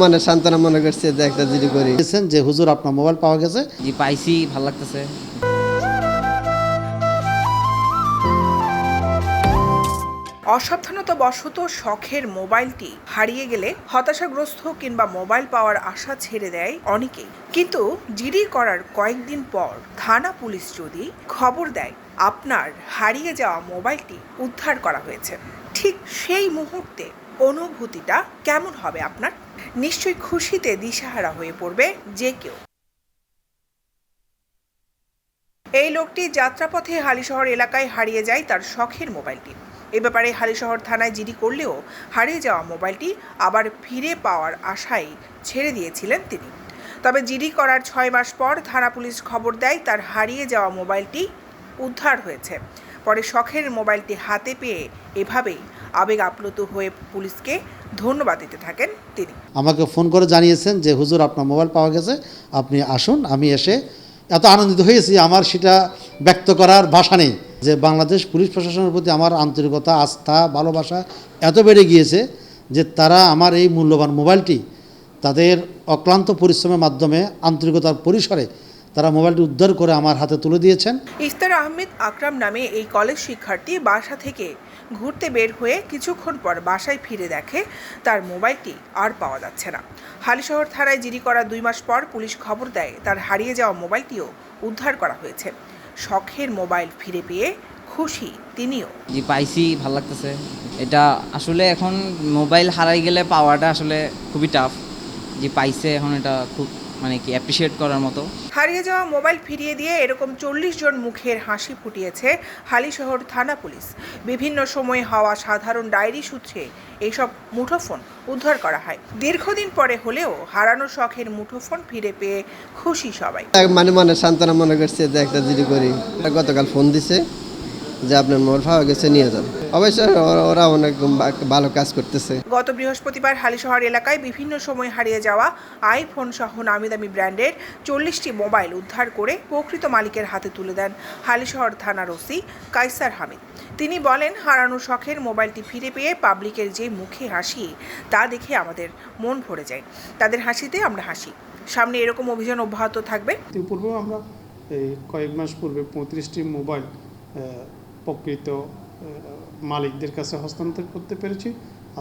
মানে সান্ত্বনা মনে করছে যে একটা জিডি করি যে হুজুর আপনার মোবাইল পাওয়া গেছে। জি পাইছি, ভালো লাগতেছে। অসাবধানতাবশত শখের মোবাইলটি হারিয়ে গেলে হতাশাগ্রস্ত কিংবা মোবাইল পাওয়ার আশা ছেড়ে দেয় অনেকেই। কিন্তু জিডি করার কয়েকদিন পর থানা পুলিশ যদি খবর দেয় আপনার হারিয়ে যাওয়া মোবাইলটি উদ্ধার করা হয়েছে, ঠিক সেই মুহূর্তে অনুভূতিটা কেমন হবে আপনার? নিশ্চয়ই খুশিতে দিশাহারা হয়ে পড়বে যে কেউ। এই লোকটি যাত্রাপথে হালিশহর এলাকায় হারিয়ে যায় তার শখের মোবাইলটি। এ ব্যাপারে হালিশহর থানায় জিডি করলেও হারিয়ে যাওয়া মোবাইলটি আবার ফিরে পাওয়ার আশায় ছেড়ে দিয়েছিলেন তিনি। তবে জিডি করার 6 মাস পর থানা পুলিশ খবর দেয় তার হারিয়ে যাওয়া মোবাইলটি উদ্ধার হয়েছে। পরে শখের মোবাইলটি হাতে পেয়ে এভাবেই আবেগ আপ্লুত হয়ে পুলিশকে ধন্যবাদ দিতে থাকেন তিনি। আমাকে ফোন করে জানিয়েছেন যে হুজুর আপনার মোবাইল পাওয়া গেছে, আপনি আসুন। আমি এসে এত আনন্দিত হয়েছি, আমার সেটা ব্যক্ত করার ভাষা নেই। যে বাংলাদেশ পুলিশ প্রশাসনের প্রতি আমার আন্তরিকতা, আস্থা, ভালোবাসা এত বেড়ে গিয়েছে যে তারা আমার এই মূল্যবান মোবাইলটি তাদের অক্লান্ত পরিশ্রমের মাধ্যমে আন্তরিকতার পরিসরে তারা মোবাইলটি উদ্ধার করে আমার হাতে তুলে দিয়েছেন। ইফতার আহমেদ আকরাম নামে এই কলেজ শিক্ষার্থী বাসা থেকে ঘুরতে বের হয়ে কিছুক্ষণ পর বাসায় ফিরে দেখে তার মোবাইলটি আর পাওয়া যাচ্ছে না। হালিশহর থানায় জিডি করা 2 মাস পর পুলিশ খবর দেয় তার হারিয়ে যাওয়া মোবাইলটিও উদ্ধার করা হয়েছে। শখের মোবাইল ফিরে পেয়ে খুশি তিনিও। জি পাইছি, ভালো লাগতেছে। এটা আসলে এখন মোবাইল হারাই গেলে পাওয়াটা আসলে খুবই টাফ। যে পাইছে এখন এটা খুব মানে কি অ্যাপ্রিসিয়েট করার মতো। হারিয়ে যাওয়া মোবাইল ফিরিয়ে দিয়ে এরকম 40 জন মুখের হাসি ফুটিয়েছে হালিশহর থানা পুলিশ। বিভিন্ন সময়ে হওয়া সাধারণ ডায়েরি সূত্রে এইসব মুঠোফোন উদ্ধার করা হয়। দীর্ঘদিন পরে হলেও হারানো শখের মুঠোফোন ফিরে পেয়ে খুশি সবাই। মানে সান্ত্বনা মনে করছে যে একটা জিডি করি। গতকাল ফোন দিছে যে আপনার মোবাইল পাওয়া গেছে, নিয়ে যান। অবশ্যই ওরা অনেক ভালো কাজ করতেছে। গত বৃহস্পতিবার হালিশহর এলাকায় বিভিন্ন সময় হারিয়ে যাওয়া আইফোন সহ নামি দামি ব্র্যান্ডের 40টি মোবাইল উদ্ধার করে প্রকৃত মালিকের হাতে তুলে দেন হালিশহর থানার ওসি কায়সার হামিদ। তিনি বলেন, হারানো শখের মোবাইলটি ফিরে পেয়ে পাবলিকের যে মুখে হাসি তা দেখে আমাদের মন ভরে যায়। তাদের হাসিতে আমরা হাসি। সামনে এরকম অভিযান অব্যাহত থাকবে। পূর্বেও আমরা এই কয়েক মাস পূর্বে 35টি মোবাইল প্রকৃত মালিকদের কাছে হস্তান্তর করতে পেরেছি।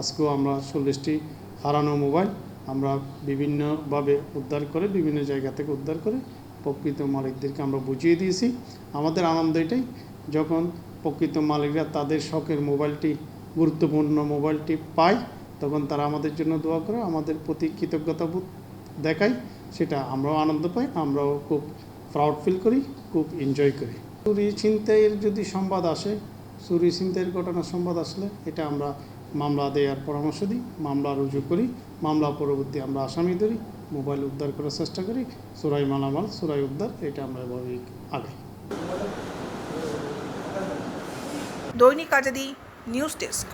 আজকেও আমরা 40টি হারানো মোবাইল আমরা বিভিন্নভাবে উদ্ধার করে, বিভিন্ন জায়গা থেকে উদ্ধার করে প্রকৃত মালিকদেরকে আমরা বুঝিয়ে দিয়েছি। আমাদের আনন্দ এটাই, যখন প্রকৃত মালিকরা তাদের শখের মোবাইলটি, গুরুত্বপূর্ণ মোবাইলটি পায়, তখন তারা আমাদের জন্য দোয়া করে, আমাদের প্রতি কৃতজ্ঞতাবোধ দেখায়। সেটা আমরাও আনন্দ পাই, আমরাও খুব প্রাউড ফিল করি, খুব এনজয় করি। চুরি ছিনতাইয়ের যদি সংবাদ আসে, চুরি ছিনতাইয়ের ঘটনার সংবাদ আসলে এটা আমরা মামলা দেওয়ার পরামর্শ দিই, মামলা রুজু করি, মামলা পরবর্তী আমরা আসামি ধরি, মোবাইল উদ্ধার করার চেষ্টা করি। চোরাই মালামাল, চোরাই উদ্ধার, এটা আমরা এভাবেই আগাই। দৈনিক আজাদী নিউজ ডেস্ক।